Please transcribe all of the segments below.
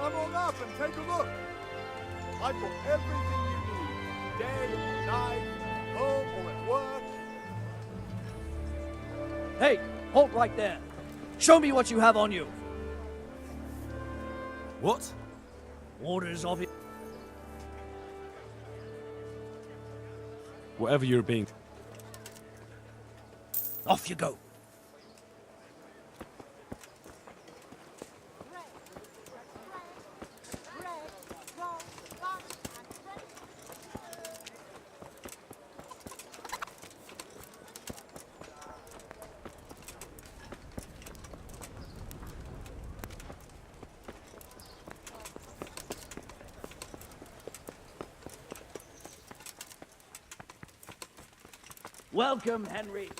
Come on up and take a look. I've got everything you need. Day, night, home or at work. Hey, halt right there. Show me what you have on you. What? Orders of it. Whatever you're being... Off you go. Welcome, Henry.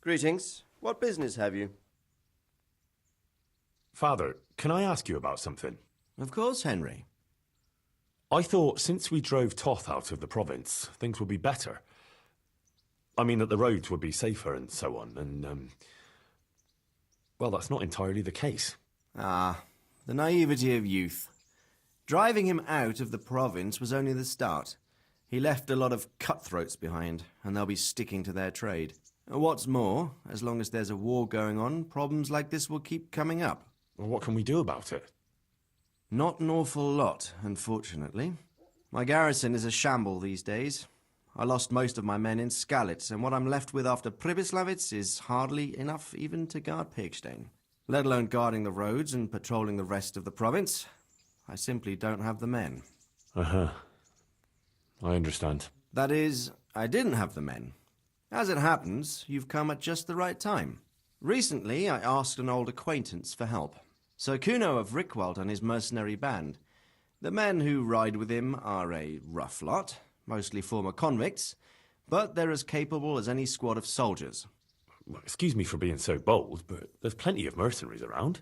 Greetings. What business have you? Father, can I ask you about something? Of course, Henry. I thought since we drove Toth out of the province, things would be better. I mean that the roads would be safer and so on, and, well, that's not entirely the case. Ah, the naivety of youth. Driving him out of the province was only the start. He left a lot of cutthroats behind, and they'll be sticking to their trade. What's more, as long as there's a war going on, problems like this will keep coming up. Well, what can we do about it? Not an awful lot, unfortunately. My garrison is a shamble these days. I lost most of my men in Skalitz, and what I'm left with after Pribyslavitz is hardly enough even to guard Pegstein, let alone guarding the roads and patrolling the rest of the province. I simply don't have the men. Uh-huh. I understand. That is, I didn't have the men. As it happens, you've come at just the right time. Recently, I asked an old acquaintance for help. Sir Kuno of Rickwald and his mercenary band. The men who ride with him are a rough lot, mostly former convicts, but they're as capable as any squad of soldiers. Well, excuse me for being so bold, but there's plenty of mercenaries around.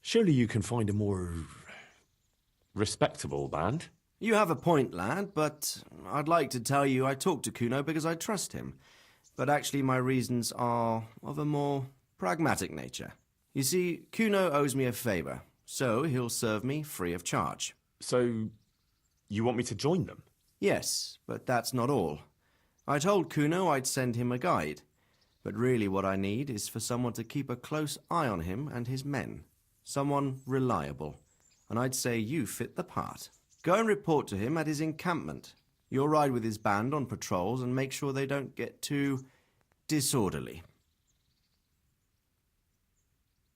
Surely you can find a more respectable band? You have a point, lad, but I'd like to tell you I talked to Kuno because I trust him. But actually my reasons are of a more pragmatic nature. You see, Kuno owes me a favour, so he'll serve me free of charge. So, you want me to join them? Yes, but that's not all. I told Kuno I'd send him a guide, but really what I need is for someone to keep a close eye on him and his men. Someone reliable, and I'd say you fit the part. Go and report to him at his encampment. You'll ride with his band on patrols and make sure they don't get too disorderly.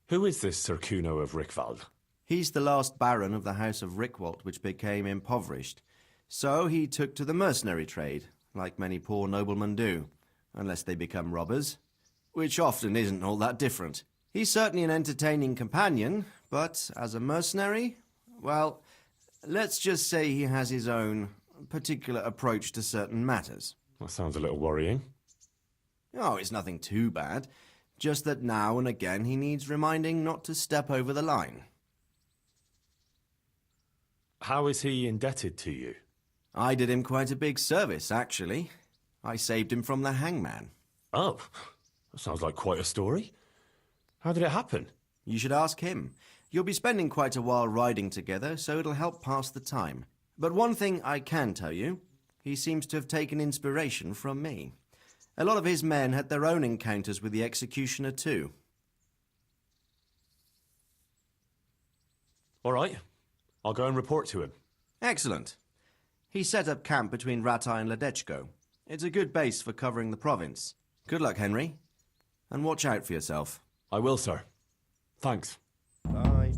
Who is this Sir Kuno of Rickwald? He's the last baron of the House of Rickwald, which became impoverished. So he took to the mercenary trade, like many poor noblemen do, unless they become robbers, which often isn't all that different. He's certainly an entertaining companion, but as a mercenary, well, let's just say he has his own particular approach to certain matters. That sounds a little worrying. Oh, it's nothing too bad. Just that now and again he needs reminding not to step over the line. How is he indebted to you? I did him quite a big service, actually. I saved him from the hangman. Oh, that sounds like quite a story. How did it happen? You should ask him. You'll be spending quite a while riding together, so it'll help pass the time. But one thing I can tell you, he seems to have taken inspiration from me. A lot of his men had their own encounters with the executioner too. All right, I'll go and report to him. Excellent. He set up camp between Ratai and Ledechko. It's a good base for covering the province. Good luck, Henry. And watch out for yourself. I will, sir. Thanks. Bye.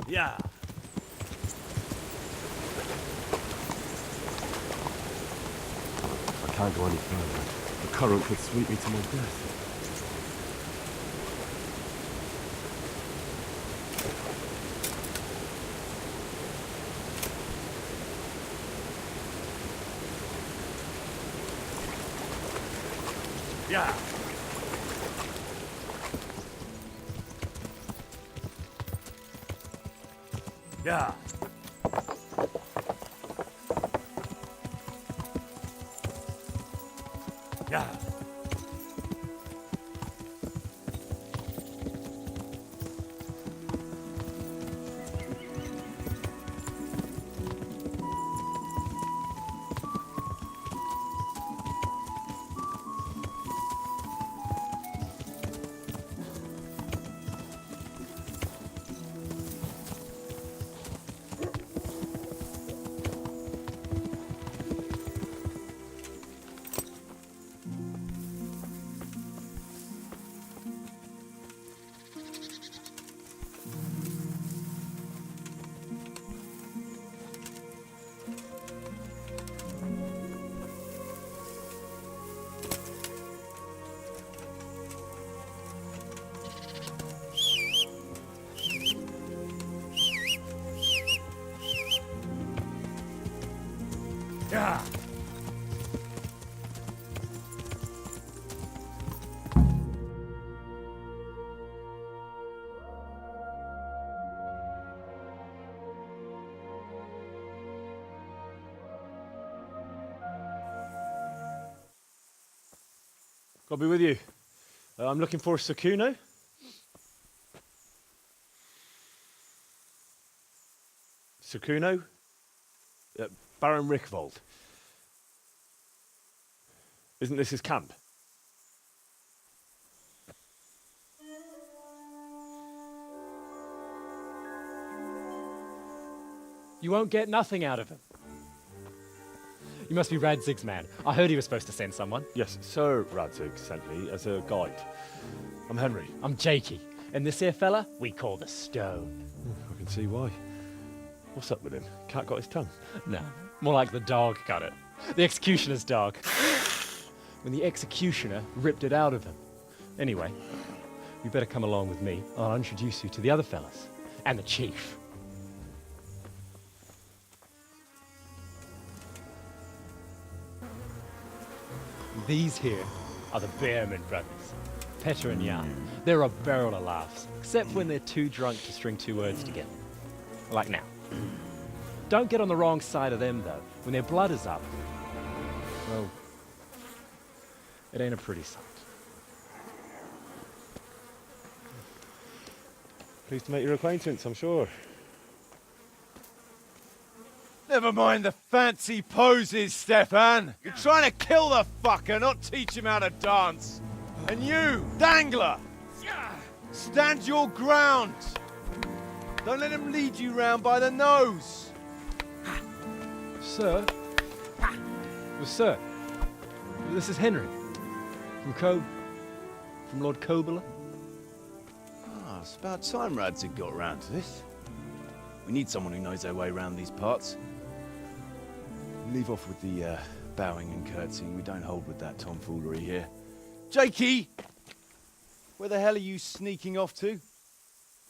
Yeah. I can't go any further. The current could sweep me to my death. Yeah. Yeah. Yeah. Yeah. I'll be with you. I'm looking for Kuno. Kuno? Baron Rickwold. Isn't this his camp? You won't get nothing out of him. You must be Radzig's man. I heard he was supposed to send someone. Yes, Sir Radzig sent me as a guide. I'm Henry. I'm Jakey. And this here fella, we call the Stone. I can see why. What's up with him? Cat got his tongue? No, more like the dog got it. The executioner's dog. When the executioner ripped it out of him. Anyway, you better come along with me. I'll introduce you to the other fellas. And the chief. These here are the Bearman brothers, Petter and Jan. They're a barrel of laughs, except when they're too drunk to string two words together. Like now. Don't get on the wrong side of them, though. When their blood is up, well, it ain't a pretty sight. Pleased to make your acquaintance, I'm sure. Never mind the fancy poses, Stefan. You're trying to kill the fucker, not teach him how to dance. And you, Dangler, stand your ground. Don't let him lead you round by the nose. Sir? Well, sir, this is Henry. From Lord Kobler. Ah, it's about time Radzig got around to this. We need someone who knows their way around these parts. Leave off with the bowing and curtsying. We don't hold with that tomfoolery here. Jakey! Where the hell are you sneaking off to?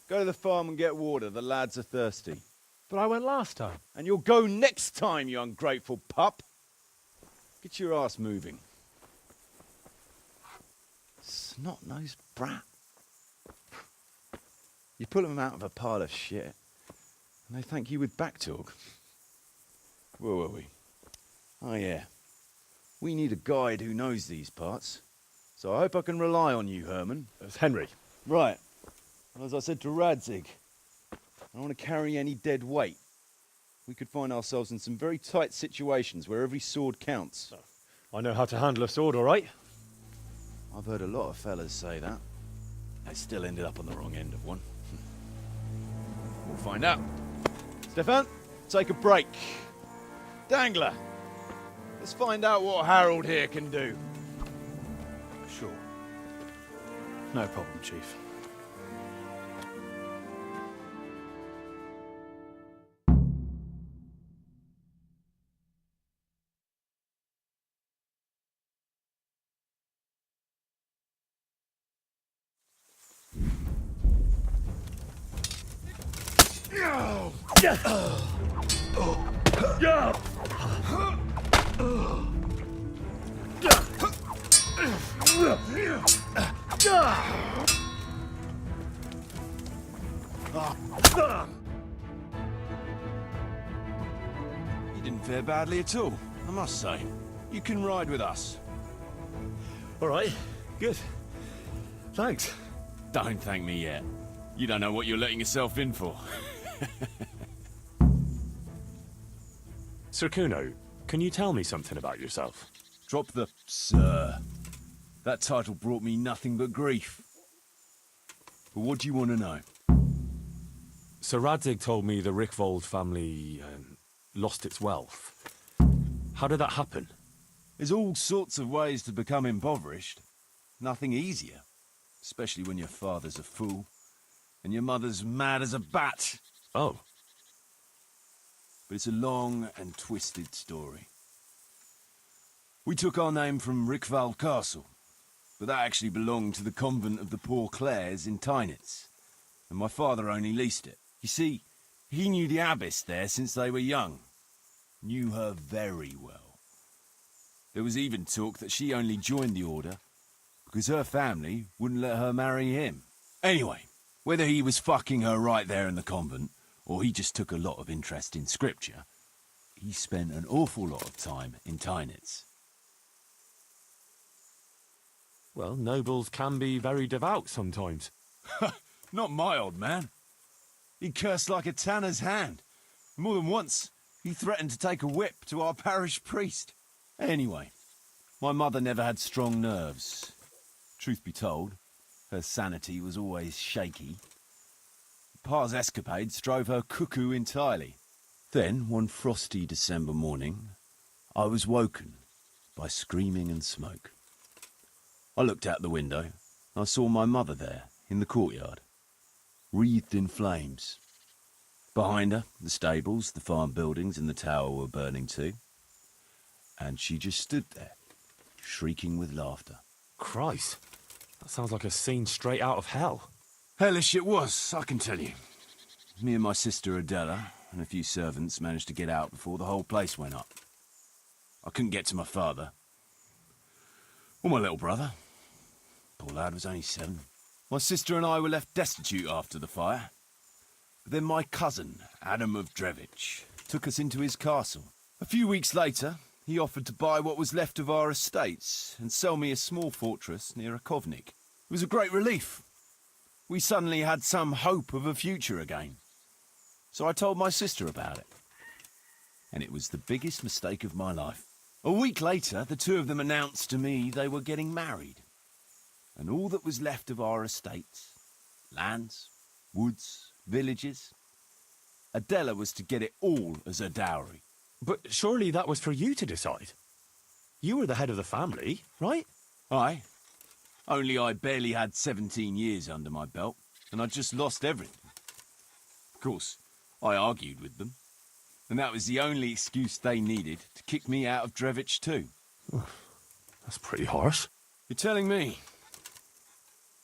Go to the farm and get water. The lads are thirsty. But I went last time. And you'll go next time, you ungrateful pup. Get your ass moving. Snot-nosed brat. You pull them out of a pile of shit, and they thank you with back talk. Where were we? Oh yeah. We need a guide who knows these parts. So I hope I can rely on you, Herman. It's Henry. Right. And as I said to Radzig, I don't want to carry any dead weight. We could find ourselves in some very tight situations where every sword counts. I know how to handle a sword, all right? I've heard a lot of fellas say that. They still ended up on the wrong end of one. We'll find out. Stefan, take a break. Dangler, let's find out what Harold here can do. Sure. No problem, Chief. You didn't fare badly at all, I must say. You can ride with us. All right, good. Thanks. Don't thank me yet. You don't know what you're letting yourself in for. Sir Kuno, can you tell me something about yourself? Drop the sir. That title brought me nothing but grief. But what do you want to know? Sir Radzig told me the Rickvold family lost its wealth. How did that happen? There's all sorts of ways to become impoverished. Nothing easier. Especially when your father's a fool. And your mother's mad as a bat. Oh. But it's a long and twisted story. We took our name from Rickvold Castle. But that actually belonged to the convent of the Poor Clares in Tynitz. And my father only leased it. You see, he knew the abbess there since they were young. Knew her very well. There was even talk that she only joined the order because her family wouldn't let her marry him. Anyway, whether he was fucking her right there in the convent, or he just took a lot of interest in scripture, he spent an awful lot of time in Tynitz. Well, nobles can be very devout sometimes. Not my old man. He cursed like a tanner's hand. More than once, he threatened to take a whip to our parish priest. Anyway, my mother never had strong nerves. Truth be told, her sanity was always shaky. Pa's escapades drove her cuckoo entirely. Then, one frosty December morning, I was woken by screaming and smoke. I looked out the window. I saw my mother there, in the courtyard, wreathed in flames. Behind her, the stables, the farm buildings and the tower were burning too. And she just stood there, shrieking with laughter. Christ, that sounds like a scene straight out of hell. Hellish it was, I can tell you. Me and my sister Adela and a few servants managed to get out before the whole place went up. I couldn't get to my father. Or my little brother. Poor lad was only 7. My sister and I were left destitute after the fire. But then my cousin, Adam of Drevich, took us into his castle. A few weeks later, he offered to buy what was left of our estates and sell me a small fortress near a Kovnik. It was a great relief. We suddenly had some hope of a future again. So I told my sister about it. And it was the biggest mistake of my life. A week later, the two of them announced to me they were getting married. And all that was left of our estates, lands, woods, villages, Adela was to get it all as a dowry. But surely that was for you to decide. You were the head of the family, right? Aye. Only I barely had 17 years under my belt, and I'd just lost everything. Of course, I argued with them, and that was the only excuse they needed to kick me out of Drevich too. That's pretty harsh. You're telling me.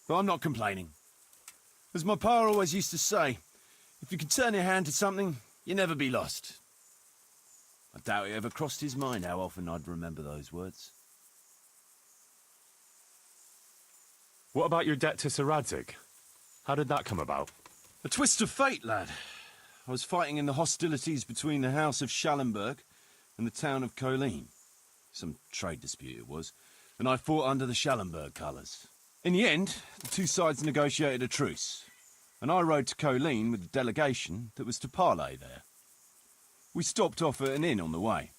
But I'm not complaining. As my pa always used to say, if you can turn your hand to something, you'll never be lost. I doubt it ever crossed his mind how often I'd remember those words. What about your debt to Sir Radzig? How did that come about? A twist of fate, lad. I was fighting in the hostilities between the House of Schallenberg and the town of Colleen. Some trade dispute it was, and I fought under the Schallenberg colours. In the end, the two sides negotiated a truce, and I rode to Colleen with the delegation that was to parley there. We stopped off at an inn on the way,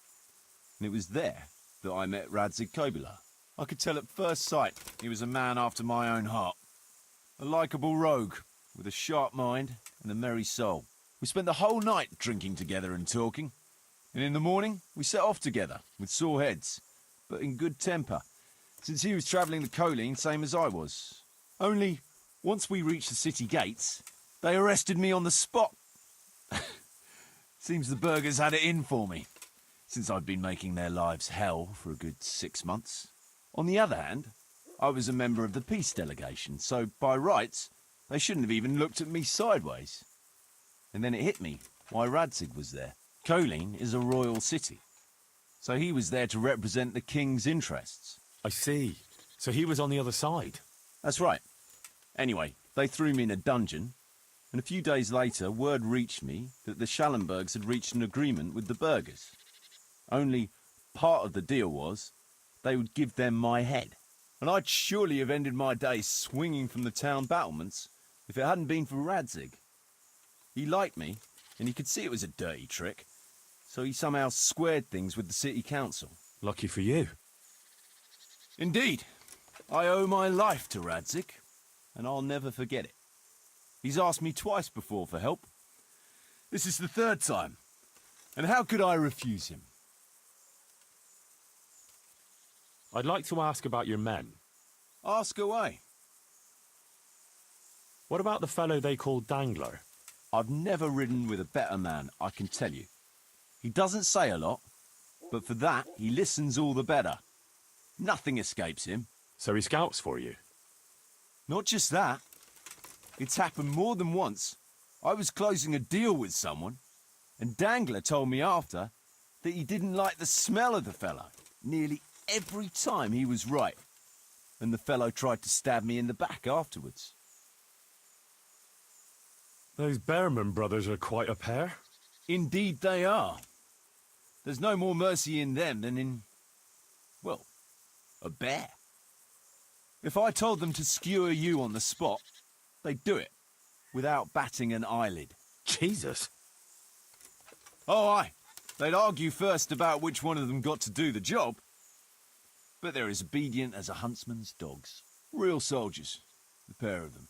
and it was there that I met Radzig Kobyla. I could tell at first sight he was a man after my own heart. A likeable rogue, with a sharp mind and a merry soul. We spent the whole night drinking together and talking, and in the morning we set off together, with sore heads, but in good temper, since he was travelling to Colleen same as I was. Only, once we reached the city gates, they arrested me on the spot. Seems the burghers had it in for me, since I'd been making their lives hell for a good 6 months. On the other hand, I was a member of the peace delegation, so by rights, they shouldn't have even looked at me sideways. And then it hit me why Radzig was there. Colleen is a royal city. So he was there to represent the king's interests. I see. So he was on the other side. That's right. Anyway, they threw me in a dungeon, and a few days later word reached me that the Schallenbergs had reached an agreement with the burghers. Only part of the deal was they would give them my head. And I'd surely have ended my days swinging from the town battlements if it hadn't been for Radzig. He liked me, and he could see it was a dirty trick, so he somehow squared things with the city council. Lucky for you. Indeed. I owe my life to Radzig, and I'll never forget it. He's asked me twice before for help. This is the third time, and how could I refuse him? I'd like to ask about your men. Ask away. What about the fellow they call Dangler? I've never ridden with a better man, I can tell you. He doesn't say a lot, but for that, he listens all the better. Nothing escapes him. So he scouts for you? Not just that. It's happened more than once. I was closing a deal with someone, and Dangler told me after that he didn't like the smell of the fellow nearly every time he was right, and the fellow tried to stab me in the back afterwards. Those Behrman brothers are quite a pair. Indeed they are. There's no more mercy in them than in, well, a bear. If I told them to skewer you on the spot, they'd do it, without batting an eyelid. Jesus. Oh, aye. They'd argue first about which one of them got to do the job. But they're as obedient as a huntsman's dogs. Real soldiers, the pair of them.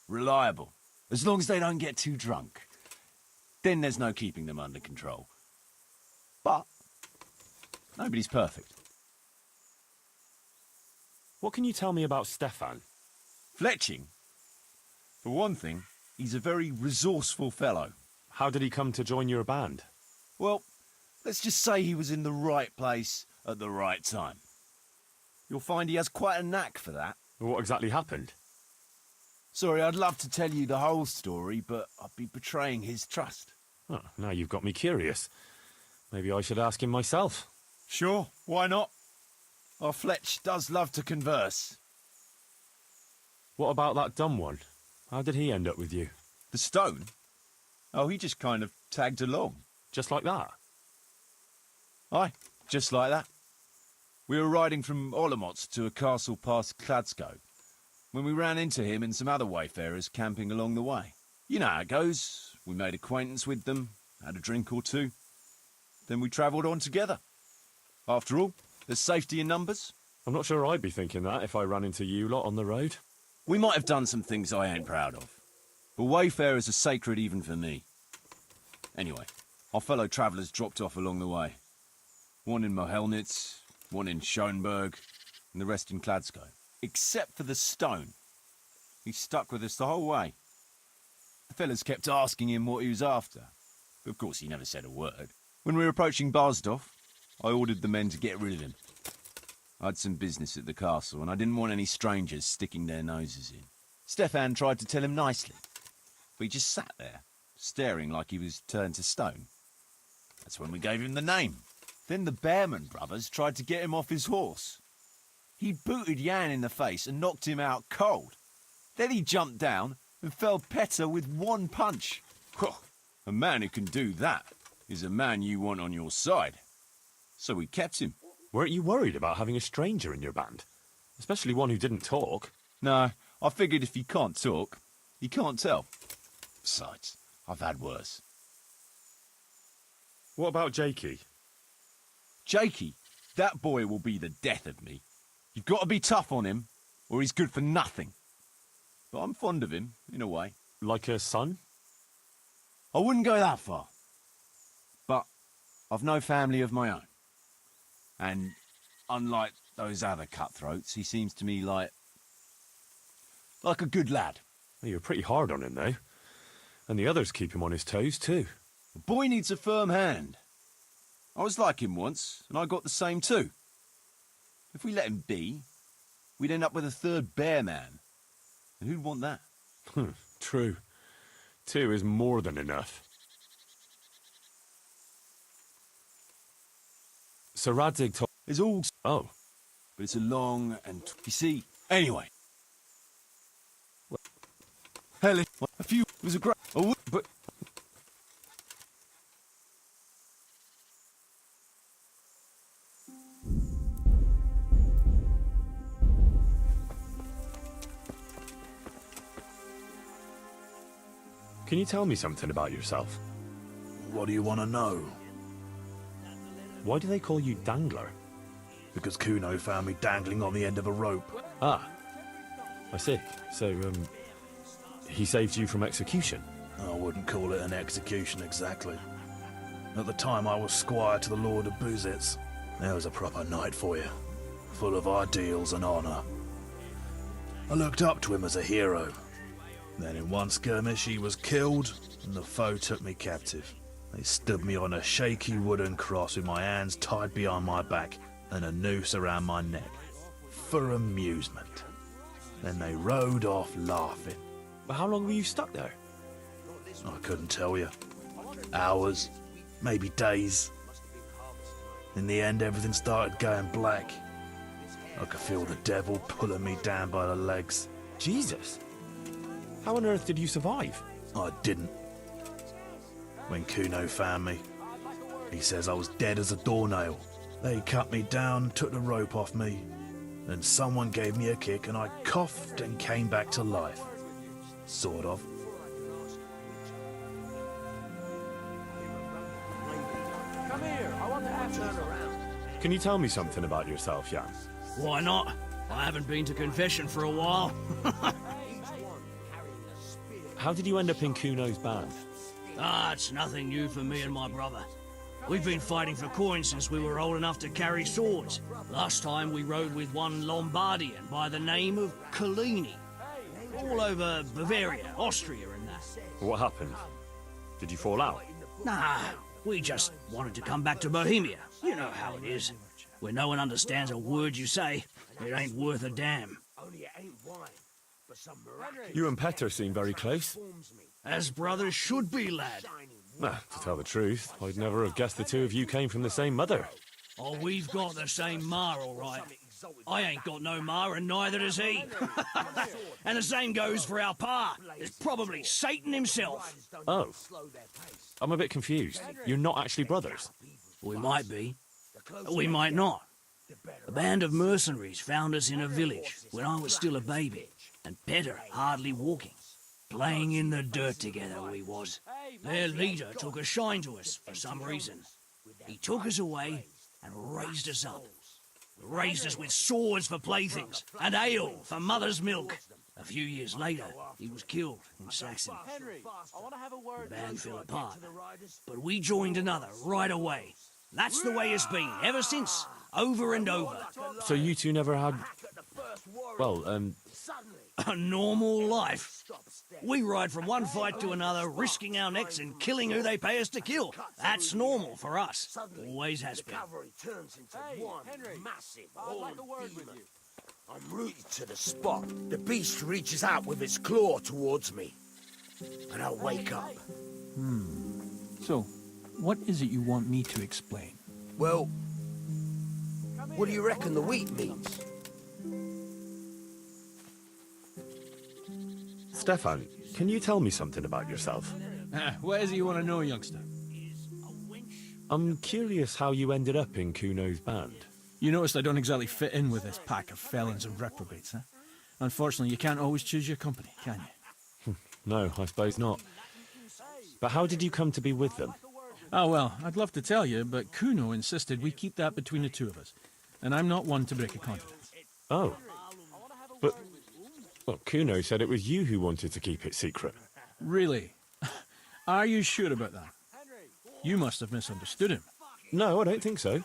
Reliable, as long as they don't get too drunk. Then there's no keeping them under control. But nobody's perfect. What can you tell me about Stefan? Fletching? For one thing, he's a very resourceful fellow. How did he come to join your band? Well, let's just say he was in the right place at the right time. You'll find he has quite a knack for that. What exactly happened? Sorry, I'd love to tell you the whole story, but I'd be betraying his trust. Oh, now you've got me curious. Maybe I should ask him myself. Sure, why not? Our Fletch does love to converse. What about that dumb one? How did he end up with you? The stone? Oh, he just kind of tagged along. Just like that? Aye, just like that. We were riding from Olomouc to a castle past Kladsko when we ran into him and some other wayfarers camping along the way. You know how it goes. We made acquaintance with them, had a drink or two. Then we travelled on together. After all, there's safety in numbers. I'm not sure I'd be thinking that if I ran into you lot on the road. We might have done some things I ain't proud of, but wayfarers are sacred even for me. Anyway, our fellow travellers dropped off along the way. One in Mohelnitz, one in Schoenberg, and the rest in Kladsko. Except for the stone. He stuck with us the whole way. The fellas kept asking him what he was after, but of course he never said a word. When we were approaching Barsdorf, I ordered the men to get rid of him. I had some business at the castle, and I didn't want any strangers sticking their noses in. Stefan tried to tell him nicely, but he just sat there, staring like he was turned to stone. That's when we gave him the name. Then the Behrman brothers tried to get him off his horse. He booted Jan in the face and knocked him out cold. Then he jumped down and felled Petter with one punch. A man who can do that is a man you want on your side. So we kept him. Weren't you worried about having a stranger in your band? Especially one who didn't talk. No, I figured if he can't talk, he can't tell. Besides, I've had worse. What about Jakey? Jakey, that boy will be the death of me. You've got to be tough on him, or he's good for nothing. But I'm fond of him, in a way. Like a son? I wouldn't go that far. But I've no family of my own. And unlike those other cutthroats, he seems to me like a good lad. Well, you're pretty hard on him, though. And the others keep him on his toes, too. The boy needs a firm hand. I was like him once, and I got the same too. If we let him be, we'd end up with a third bear man. And who'd want that? True. 2 is more than enough. So Radzig told... It's all... Oh. But it's a long and... You see... Anyway. Hell, a few... It was a great... Oh, But... Can you tell me something about yourself? What do you want to know? Why do they call you Dangler? Because Kuno found me dangling on the end of a rope. Ah. I see. So, he saved you from execution? I wouldn't call it an execution exactly. At the time I was squire to the Lord of Buzitz. There was a proper knight for you. Full of ideals and honour. I looked up to him as a hero. Then in one skirmish he was killed, and the foe took me captive. They stood me on a shaky wooden cross with my hands tied behind my back and a noose around my neck. For amusement. Then they rode off laughing. But how long were you stuck there? I couldn't tell you. Hours, maybe days. In the end, everything started going black. I could feel the devil pulling me down by the legs. Jesus! How on earth did you survive? I didn't. When Kuno found me, he says I was dead as a doornail. They cut me down, took the rope off me. Then someone gave me a kick and I coughed and came back to life. Sort of. Come here. I want to have turn around. Can you tell me something about yourself, Jan? Why not? I haven't been to confession for a while. How did you end up in Kuno's band? It's nothing new for me and my brother. We've been fighting for coins since we were old enough to carry swords. Last time we rode with one Lombardian by the name of Collini. All over Bavaria, Austria and that. What happened? Did you fall out? Nah, we just wanted to come back to Bohemia. You know how it is. Where no one understands a word you say, it ain't worth a damn. You and Petter seem very close. As brothers should be, lad. To tell the truth, I'd never have guessed the two of you came from the same mother. Oh, we've got the same ma, all right. I ain't got no ma, and neither does he. And the same goes for our pa. It's probably Satan himself. Oh. I'm a bit confused. You're not actually brothers. We might be. We might not. A band of mercenaries found us in a village when I was still a baby, and Petter hardly walking. Playing in the dirt together we was. Their leader took a shine to us for some reason. He took us away and raised us up. Raised us with swords for playthings and ale for mother's milk. A few years later, he was killed in Saxony. The band fell apart, but we joined another right away. That's the way it's been ever since, over and over. So you two never had... well, A normal life. We ride from one fight to another, risking our necks and killing who they pay us to kill. That's normal for us. Always has been. I'm rooted to the spot. The beast reaches out with its claw towards me, and I wake up. So, what is it you want me to explain? Well, what do you reckon the wheat means? Stefan, can you tell me something about yourself? What is it you want to know, youngster? I'm curious how you ended up in Kuno's band. You noticed I don't exactly fit in with this pack of felons and reprobates, huh? Unfortunately, you can't always choose your company, can you? No, I suppose not. But how did you come to be with them? Oh, well, I'd love to tell you, but Kuno insisted we keep that between the two of us. And I'm not one to break a confidence. Oh. But... well, Kuno said it was you who wanted to keep it secret. Really? Are you sure about that? You must have misunderstood him. No, I don't think so.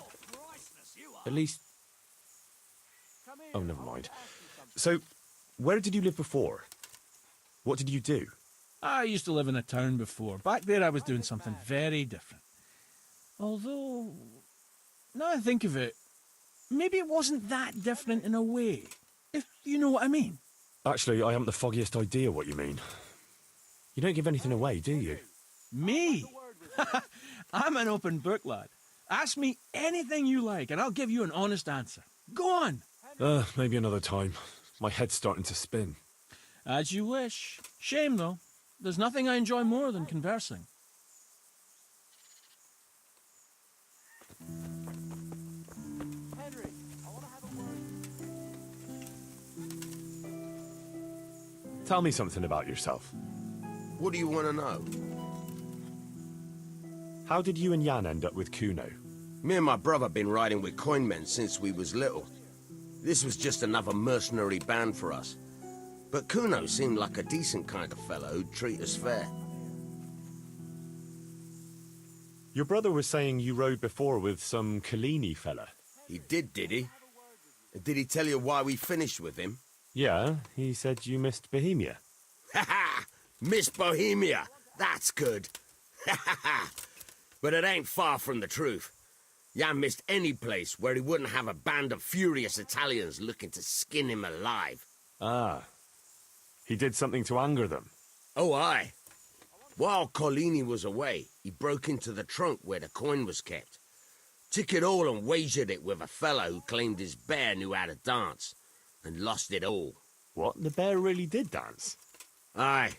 At least... oh, never mind. So, where did you live before? What did you do? I used to live in a town before. Back there I was doing something very different. Although, now I think of it, maybe it wasn't that different in a way. If you know what I mean. Actually, I haven't the foggiest idea what you mean. You don't give anything away, do you? Me? I'm an open book, lad. Ask me anything you like, and I'll give you an honest answer. Go on. Maybe another time. My head's starting to spin. As you wish. Shame, though. There's nothing I enjoy more than conversing. Tell me something about yourself. What do you want to know? How did you and Jan end up with Kuno? Me and my brother been riding with coinmen since we was little. This was just another mercenary band for us. But Kuno seemed like a decent kind of fellow who'd treat us fair. Your brother was saying you rode before with some Collini fella. He did he? And did he tell you why we finished with him? Yeah, he said you missed Bohemia. Ha ha! Miss Bohemia! That's good! Ha ha ha! But it ain't far from the truth. Jan missed any place where he wouldn't have a band of furious Italians looking to skin him alive. Ah. He did something to anger them. Oh, aye. While Collini was away, he broke into the trunk where the coin was kept. Took it all and wagered it with a fellow who claimed his bear knew how to dance. And lost it all. What? The bear really did dance? Aye.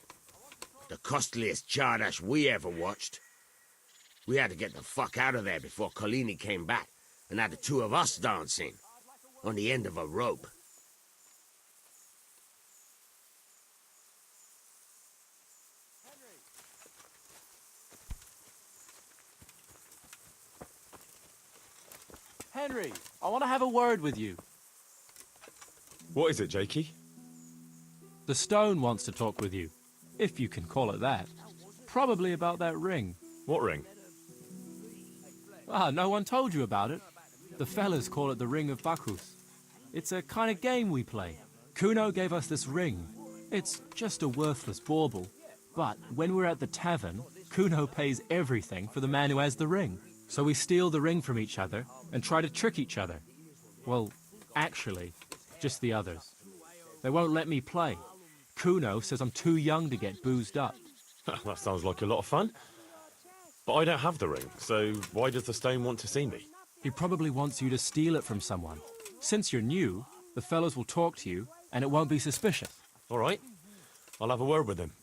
The costliest Chardash we ever watched. We had to get the fuck out of there before Collini came back and had the two of us dancing on the end of a rope. Henry, I want to have a word with you. What is it, Jakey? The stone wants to talk with you, if you can call it that. Probably about that ring. What ring? Ah, no one told you about it. The fellas call it the Ring of Bacchus. It's a kind of game we play. Kuno gave us this ring. It's just a worthless bauble. But when we're at the tavern, Kuno pays everything for the man who has the ring. So we steal the ring from each other and try to trick each other. Well, actually, just the others. They won't let me play. Kuno says I'm too young to get boozed up. That sounds like a lot of fun. But I don't have the ring, so why does the stone want to see me? He probably wants you to steal it from someone. Since you're new, the fellows will talk to you, and it won't be suspicious. All right. I'll have a word with him.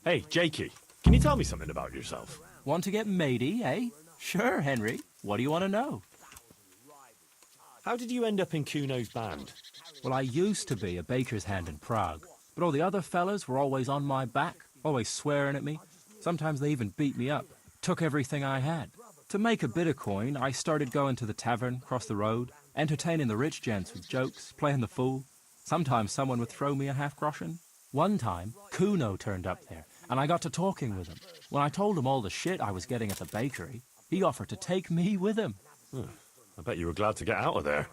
Hey, Jakey, can you tell me something about yourself? Want to get matey, eh? Sure, Henry. What do you want to know? How did you end up in Kuno's band? Well, I used to be a baker's hand in Prague, but all the other fellas were always on my back, always swearing at me. Sometimes they even beat me up, took everything I had. To make a bit of coin, I started going to the tavern across the road, entertaining the rich gents with jokes, playing the fool. Sometimes someone would throw me a half-groschen. One time, Kuno turned up there, and I got to talking with him. When I told him all the shit I was getting at the bakery, he offered to take me with him. I bet you were glad to get out of there.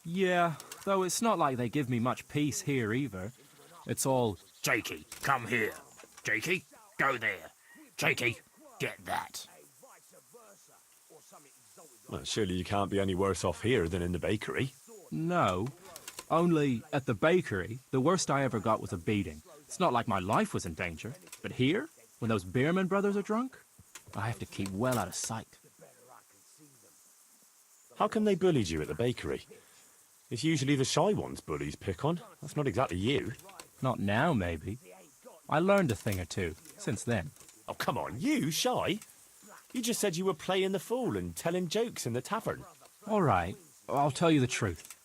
Yeah, though it's not like they give me much peace here either. It's all, Jakey, come here. Jakey, go there. Jakey, get that. Well, surely you can't be any worse off here than in the bakery. no. Only, at the bakery, the worst I ever got was a beating. It's not like my life was in danger. But here, when those Beerman brothers are drunk, I have to keep well out of sight. How come they bullied you at the bakery? It's usually the shy ones bullies pick on. That's not exactly you. Not now, maybe. I learned a thing or two since then. Oh, come on, you shy? You just said you were playing the fool and telling jokes in the tavern. All right, I'll tell you the truth.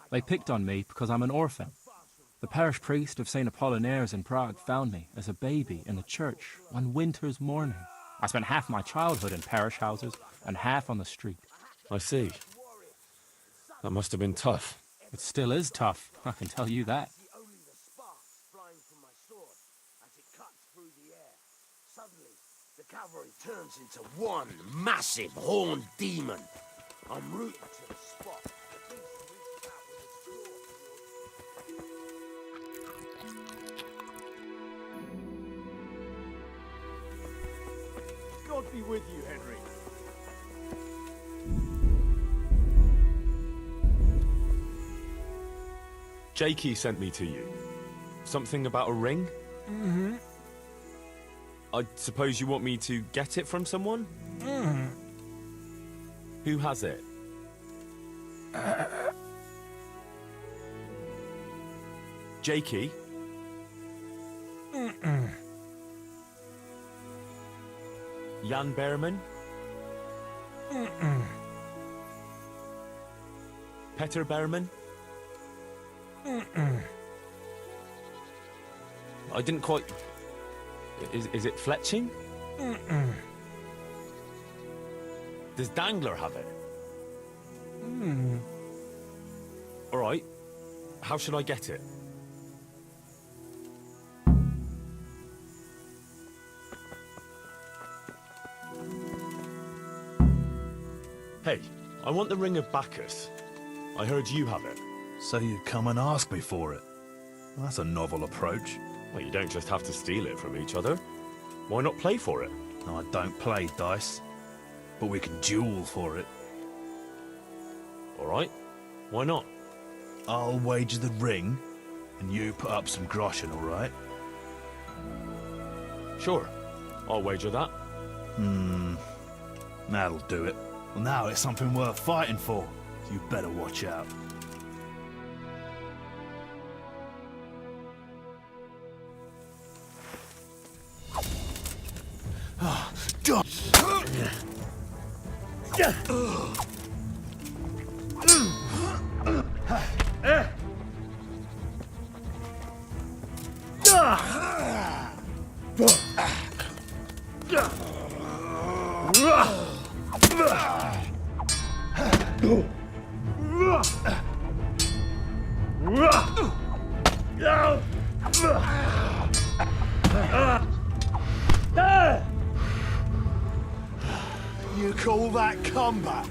They picked on me because I'm an orphan. The parish priest of St. Apollinaires in Prague found me as a baby in the church one winter's morning. I spent half my childhood in parish houses and half on the street. I see. That must have been tough. It still is tough, I can tell you that. Suddenly, the cavalry turns into one massive horned demon. I'm rooting to the spot. God be with you, Henry. Jakey sent me to you. Something about a ring? Mm-hmm. I suppose you want me to get it from someone? Mm-hmm. Who has it? Jakey? Jan Behrman? Peter Behrman? I didn't quite... Is it Fletching? Does Dangler have it? All right. How should I get it? Hey, I want the Ring of Bacchus. I heard you have it. So you'd come and ask me for it. Well, that's a novel approach. Well, you don't just have to steal it from each other. Why not play for it? No, I don't play dice. But we can duel for it. All right. Why not? I'll wager the ring, and you put up some groschen, all right? Sure. I'll wager that. That'll do it. Well, now it's something worth fighting for. So you better watch out. You call that combat?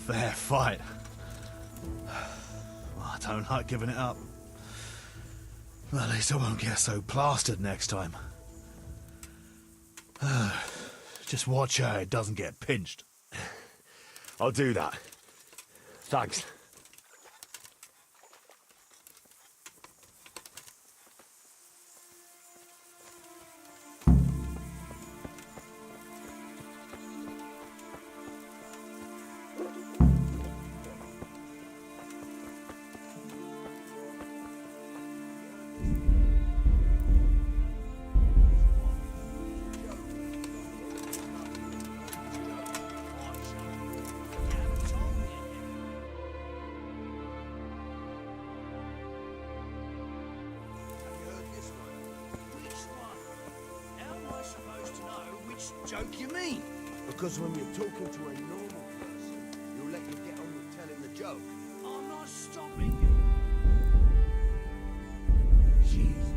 Fair fight. Well, I don't like giving it up. Well, at least I won't get so plastered next time. Just watch how it doesn't get pinched. I'll do that. Thanks. Joke you mean? Because when you're talking to a normal person, you'll let you get on with telling the joke. I'm not stopping you. Jesus.